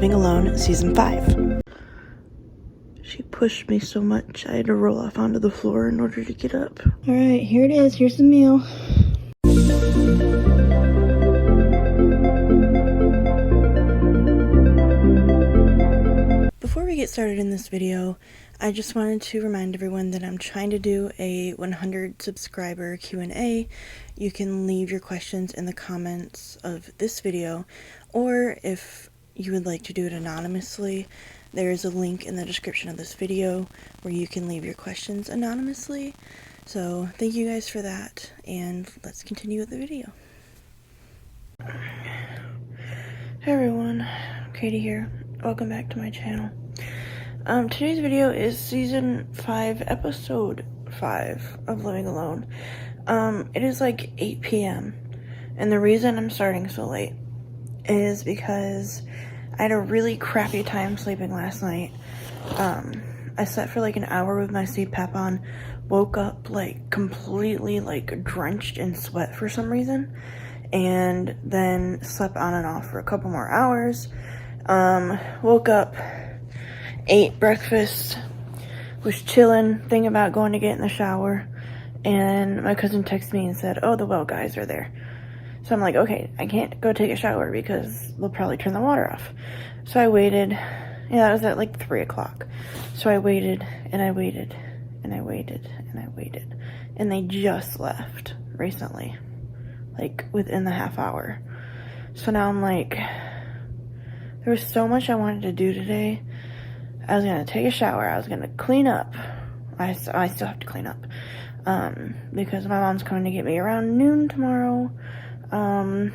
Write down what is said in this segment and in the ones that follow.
Living Alone Season 5. She pushed me so much I had to roll off onto the floor in order to get up. Alright, here it is. Here's the meal. Before we get started in this video, I just wanted to remind everyone that I'm trying to do a 100 subscriber Q&A. You can leave your questions in the comments of this video, or if you would like to do it anonymously, there is a link in the description of this video where you can leave your questions anonymously. So thank you guys for that, and let's continue with the video. Hey everyone, Katie here. Welcome back to my channel. Today's video is season 5, episode 5 of Living Alone. It is like 8 p.m. and the reason I'm starting so late is because I had a really crappy time sleeping last night. I slept for like an hour with my CPAP on, woke up like completely like drenched in sweat for some reason, and then slept on and off for a couple more hours. Woke up, ate breakfast, was chilling, thinking about going to get in the shower, and my cousin texted me and said, oh, the well guys are there. So I'm like, okay, I can't go take a shower because they'll probably turn the water off. So I waited. Yeah, that was at like 3 o'clock. So I waited, and I waited, and I waited, and I waited. And they just left recently, like within the half hour. So now I'm like, there was so much I wanted to do today. I was going to take a shower. I was going to clean up. I still have to clean up. Because my mom's coming to get me around noon tomorrow. So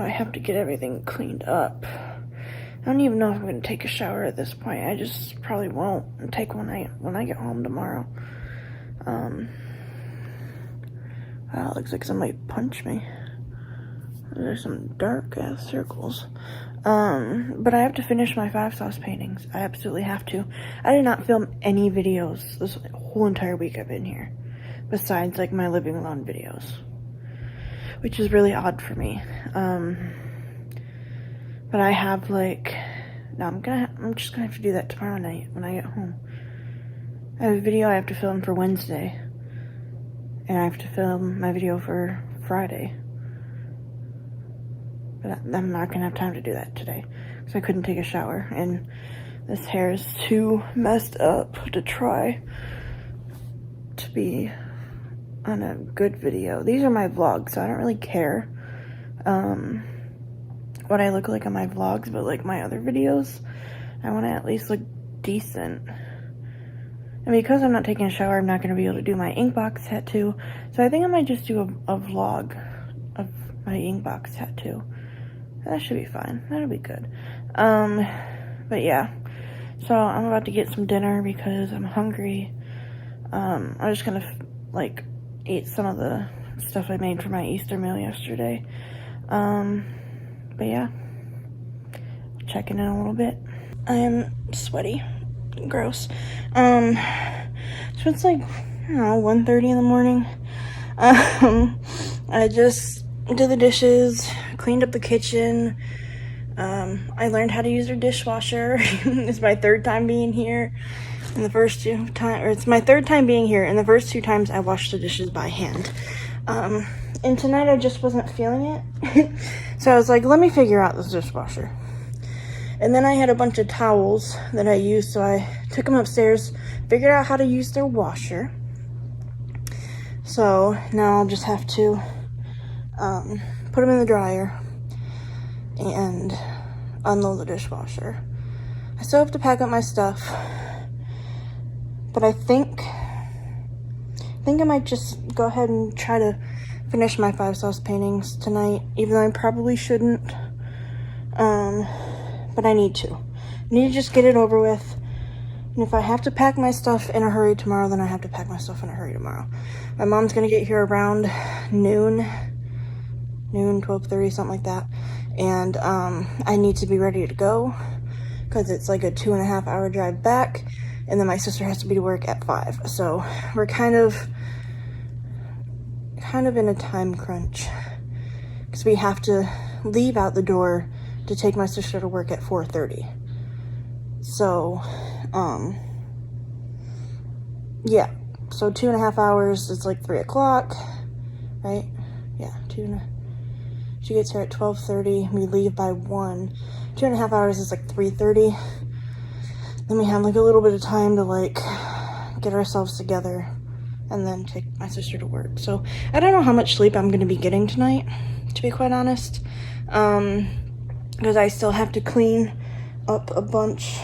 I have to get everything cleaned up. I don't even know if I'm going to take a shower at this point. I just probably won't take one when I get home tomorrow. Wow, it looks like somebody punched me. There's some dark ass circles. But I have to finish my 5 sauce paintings. I absolutely have to. I did not film any videos this whole entire week I've been here, besides like my Living Alone videos, which is really odd for me. But I have like, no, I'm just gonna have to do that tomorrow night when I get home. I have a video I have to film for Wednesday, and I have to film my video for Friday. But I'm not gonna have time to do that today because I couldn't take a shower, and this hair is too messed up to try to be on a good video. These are my vlogs, so I don't really care what I look like on my vlogs, but like my other videos, I want to at least look decent. And because I'm not taking a shower, I'm not going to be able to do my ink box tattoo, so I think I might just do a vlog of my ink box tattoo. That should be fine. That'll be good. But yeah, so I'm about to get some dinner because I'm hungry. I'm just gonna like eat some of the stuff I made for my Easter meal yesterday. But yeah, check in a little bit. I am sweaty, gross. So it's like, I don't know, 1:30 in the morning. I just did the dishes, cleaned up the kitchen. I learned how to use her dishwasher. It's my 3rd time being here. And the first 2 times, or it's my 3rd time being here, and the first 2 times I washed the dishes by hand. And tonight I just wasn't feeling it. So I was like, let me figure out this dishwasher. And then I had a bunch of towels that I used, so I took them upstairs, figured out how to use their washer. So now I'll just have to put them in the dryer and unload the dishwasher. I still have to pack up my stuff, but I think I might just go ahead and try to finish my 5 sauce paintings tonight, even though I probably shouldn't. But I need to. I need to just get it over with. And if I have to pack my stuff in a hurry tomorrow, then I have to pack my stuff in a hurry tomorrow. My mom's gonna get here around noon, 12:30, something like that. And I need to be ready to go because it's like a 2.5 hour drive back, and then my sister has to be to work at 5. So we're kind of in a time crunch because we have to leave out the door to take my sister to work at 4:30. So, yeah. So 2.5 hours, it's like 3 o'clock, right? Yeah, she gets here at 12:30. We leave by 1. 2.5 hours is like 3:30. Then we have like a little bit of time to like get ourselves together and then take my sister to work. So I don't know how much sleep I'm going to be getting tonight, to be quite honest, because I still have to clean up a bunch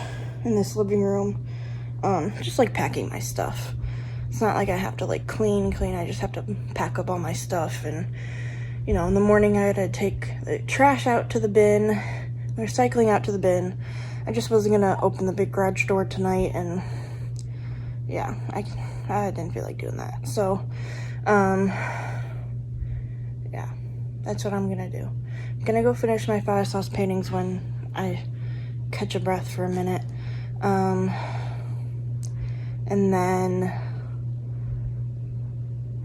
in this living room, just like packing my stuff. It's not like I have to like clean, I just have to pack up all my stuff. And you know, in the morning I had to take the trash out to the bin, the recycling out to the bin. I just wasn't gonna open the big garage door tonight, and yeah, I didn't feel like doing that. So, yeah, that's what I'm gonna do. I'm gonna go finish my fire sauce paintings when I catch a breath for a minute. And then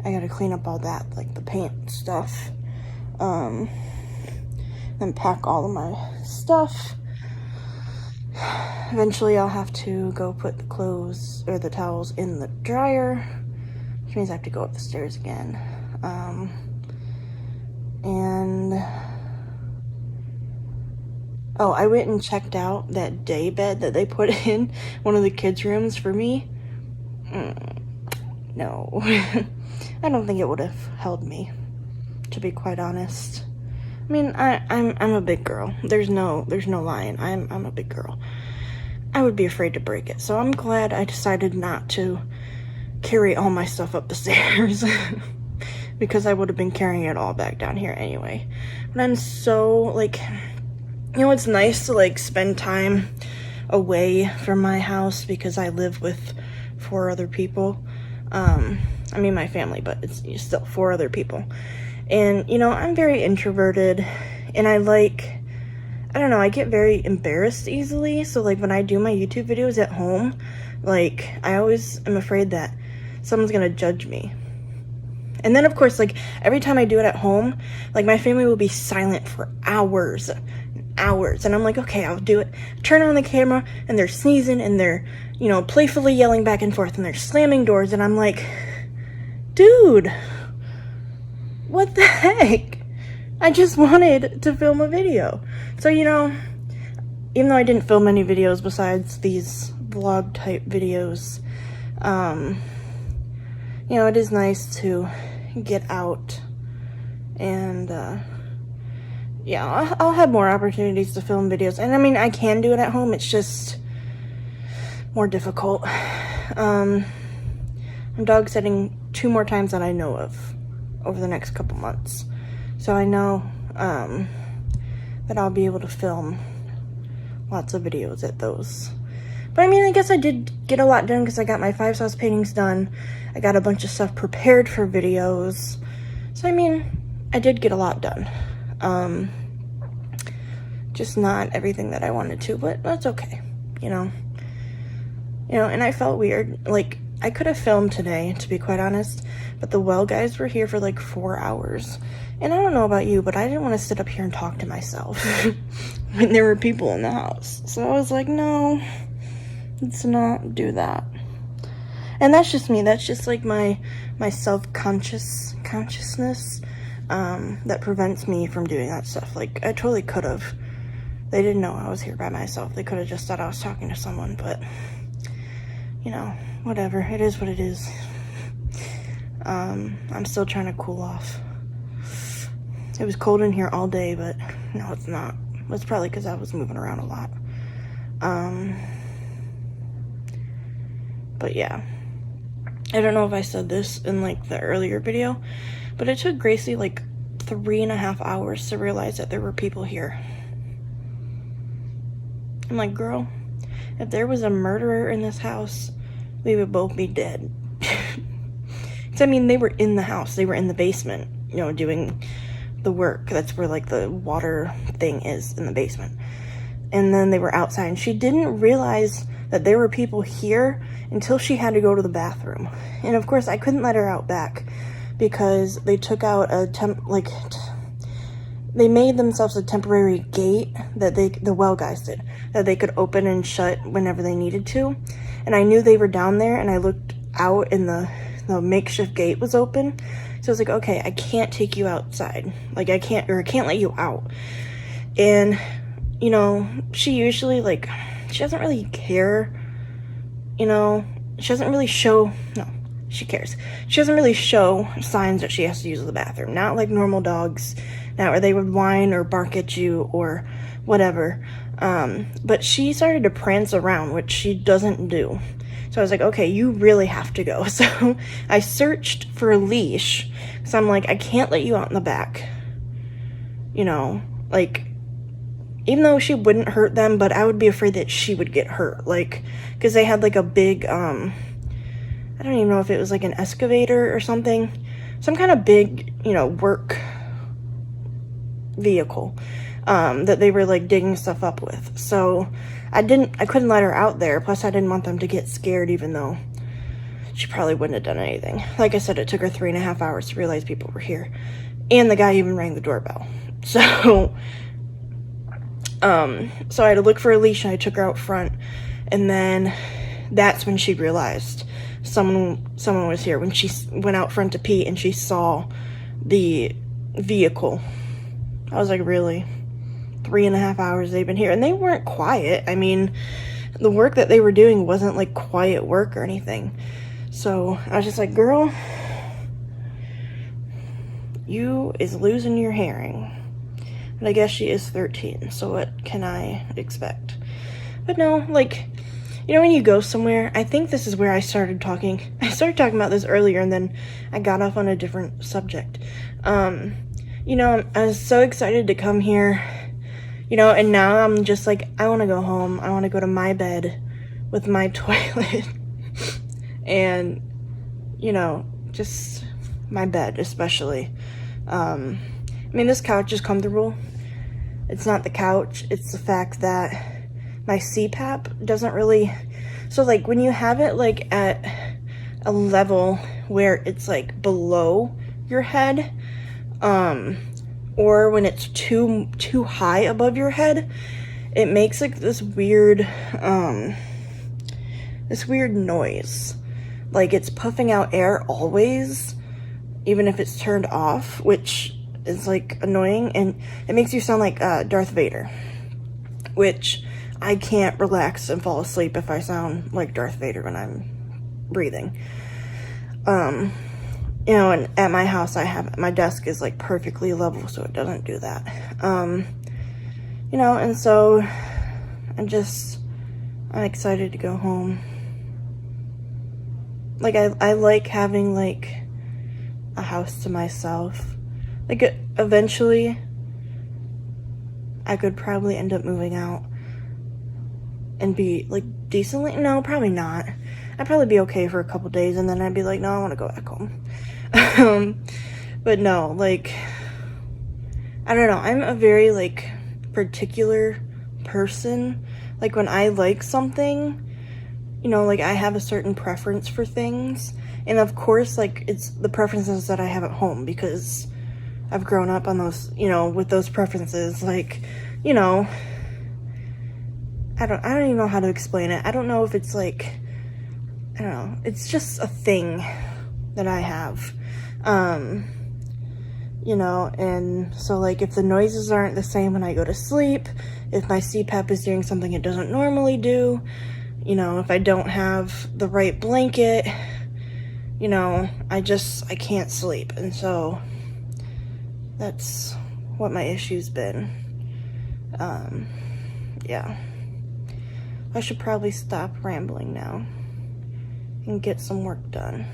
I gotta clean up all that, like the paint stuff. Then pack all of my stuff. Eventually I'll have to go put the clothes or the towels in the dryer, which means I have to go up the stairs again. Oh, I went and checked out that day bed that they put in one of the kids' rooms for me. No. I don't think it would have held me, to be quite honest. I mean, I'm a big girl. There's no lying. I'm a big girl. I would be afraid to break it. So I'm glad I decided not to carry all my stuff up the stairs because I would have been carrying it all back down here anyway. But I'm so, like, you know, it's nice to, like, spend time away from my house because I live with 4 other people. I mean, my family, but it's still 4 other people. And, you know, I'm very introverted, and I don't know, I get very embarrassed easily. So, like, when I do my YouTube videos at home, like, I always am afraid that someone's gonna judge me. And then, of course, like, every time I do it at home, like, my family will be silent for hours. And I'm like, okay, I'll do it. Turn on the camera, and they're sneezing, and they're, you know, playfully yelling back and forth, and they're slamming doors, and I'm like, dude, what the heck? I just wanted to film a video. So, you know, even though I didn't film any videos besides these vlog type videos, you know, it is nice to get out and, yeah, I'll have more opportunities to film videos. And I mean, I can do it at home. It's just more difficult. I'm dog sitting 2 more times than I know of over the next couple months. So I know that I'll be able to film lots of videos at those. But I mean, I guess I did get a lot done because I got my 5 sauce paintings done. I got a bunch of stuff prepared for videos. So I mean, I did get a lot done. Just not everything that I wanted to, but that's okay, you know. And I felt weird. Like, I could have filmed today, to be quite honest, but the well guys were here for like 4 hours. And I don't know about you, but I didn't want to sit up here and talk to myself when there were people in the house. So I was like, no, let's not do that. And that's just me. That's just like my consciousness that prevents me from doing that stuff. Like, I totally could have. They didn't know I was here by myself. They could have just thought I was talking to someone, but, you know, whatever. It is what it is. I'm still trying to cool off. It was cold in here all day, but no, it's not. It's probably because I was moving around a lot. But yeah. I don't know if I said this in, like, the earlier video, but it took Gracie, like, 3.5 hours to realize that there were people here. I'm like, girl, if there was a murderer in this house, we would both be dead. I mean, they were in the house. They were in the basement, you know, doing the work. That's where, like, the water thing is, in the basement. And then they were outside, and she didn't realize that there were people here until she had to go to the bathroom. And, of course, I couldn't let her out back because they took out a they made themselves a temporary gate that the well guys did, that they could open and shut whenever they needed to. And I knew they were down there, and I looked out and the makeshift gate was open. So I was like, okay, I can't take you outside. Like, I can't let you out. And, you know, she usually, like, she doesn't really care, you know, she doesn't really show, no, she cares. She doesn't really show signs that she has to use the bathroom. Not like normal dogs, not where they would whine or bark at you or whatever. But she started to prance around, which she doesn't do. So I was like, okay, you really have to go. So I searched for a leash. So I'm like, I can't let you out in the back. You know, like, even though she wouldn't hurt them, but I would be afraid that she would get hurt. Like, because they had like a big, I don't even know if it was like an excavator or something. Some kind of big, you know, work vehicle that they were like digging stuff up with. So I couldn't let her out there. Plus I didn't want them to get scared, even though she probably wouldn't have done anything. Like I said, it took her 3.5 hours to realize people were here. And the guy even rang the doorbell. So, so I had to look for a leash, and I took her out front. And then that's when she realized someone was here, when she went out front to pee and she saw the vehicle. I was like, really? 3.5 hours they've been here, and they weren't quiet. I mean, the work that they were doing wasn't like quiet work or anything. So I was just like, girl, you is losing your hearing. But I guess she is 13, so what can I expect? But no, like, you know, when you go somewhere, I think this is where I started talking about this earlier, and then I got off on a different subject. You know, I was so excited to come here, you know, and now I'm just like, I want to go home. I want to go to my bed with my toilet and, you know, just my bed especially. I mean, this couch is comfortable. It's not the couch. It's the fact that my CPAP doesn't really, so like when you have it like at a level where it's like below your head, or when it's too high above your head, it makes like this weird noise. Like it's puffing out air always, even if it's turned off, which is like annoying, and it makes you sound like Darth Vader, which I can't relax and fall asleep if I sound like Darth Vader when I'm breathing. You know, and at my house my desk is like perfectly level, so it doesn't do that. You know, and so I'm excited to go home. Like I like having like a house to myself. Like eventually I could probably end up moving out and be like decently, no, probably not. I'd probably be okay for a couple days, and then I'd be like, no, I want to go back home. But no, like, I don't know, I'm a very like particular person. Like when I like something, you know, like I have a certain preference for things, and of course like it's the preferences that I have at home, because I've grown up on those, you know, with those preferences. Like, you know, I don't even know how to explain it. I don't know if it's like, I don't know, it's just a thing that I have. You know, and so like if the noises aren't the same when I go to sleep, if my CPAP is doing something it doesn't normally do, you know, if I don't have the right blanket, you know, I can't sleep. And so that's what my issue's been. Yeah. I should probably stop rambling now and get some work done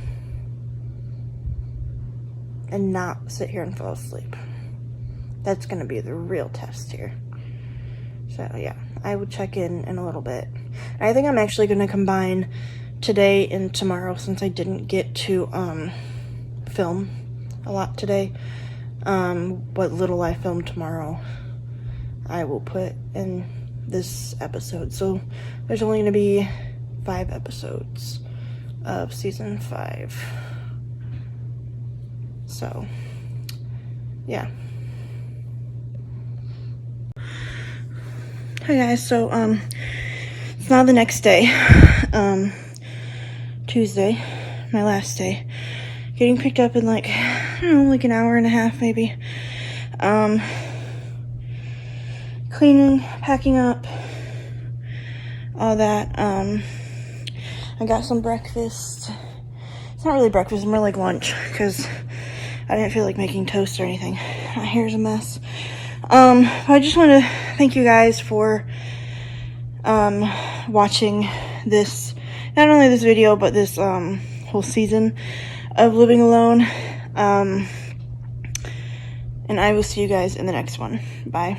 and not sit here and fall asleep. That's gonna be the real test here. So yeah, I will check in a little bit. I think I'm actually gonna combine today and tomorrow, since I didn't get to film a lot today. What little I filmed tomorrow I will put in this episode. So there's only gonna be 5 episodes of season 5. So yeah, Hi guys, so it's now the next day, Tuesday, my last day, getting picked up in like, I don't know, like an hour and a half maybe, cleaning, packing up, all that. I got some breakfast. It's not really breakfast, more like lunch, because I didn't feel like making toast or anything. My hair's a mess. I just want to thank you guys for watching this, not only this video, but this whole season of living alone. And I will see you guys in the next one. Bye.